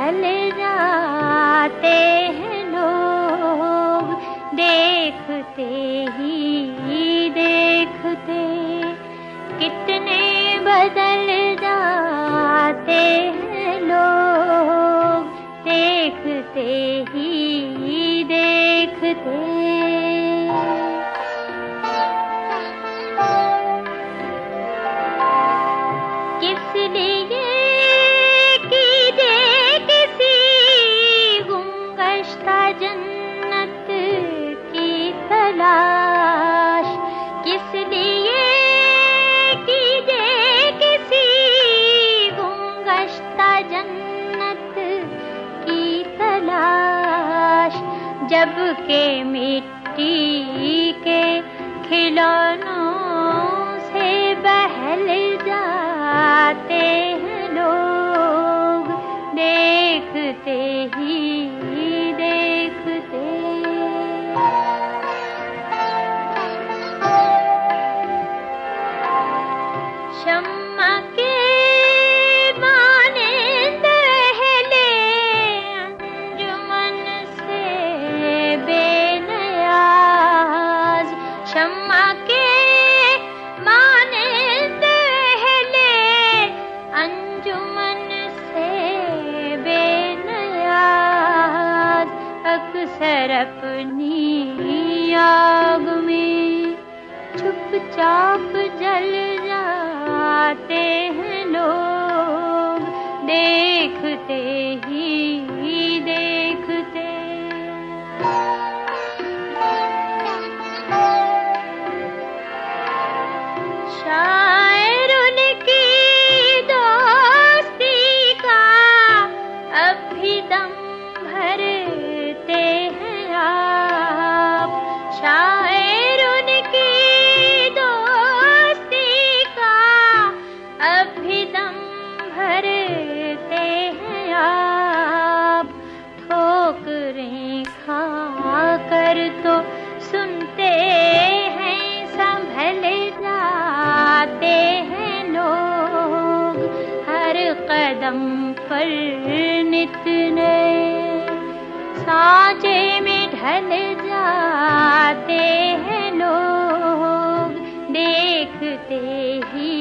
बहल जाते हैं लोग, देखते ही देखते कितने बदल जाते हैं लोग, देखते ही देखते। किस लिए कीजिए किसी गुमगश्ता जन्नत की तलाश, किस लिए कीजिए किसी गुमगश्ता जन्नत की तलाश, जबकि मिट्टी के खिलौनों से बहल जाते हैं लोग, देखते ही देखते। शम्मा के मानिंद अहले अंजुमन से बेनियाज, शम्मा के मानिंद अहले अंजुमन से बेनियाज, अक्सर अपनी आग में चुपचाप जल जाते हैं लोग, देखते ही देखते। शायर उनकी दोस्ती का अब भी दम भरते हैं आप, शायर उनकी दोस्ती का अब भी दम भरते हैं आप, ठोकरें खा कर तो सुनते हैं संभल जाते हैं लोग, हर कदम पर नित नए सांचे में ढल जाते हैं लोग, देखते ही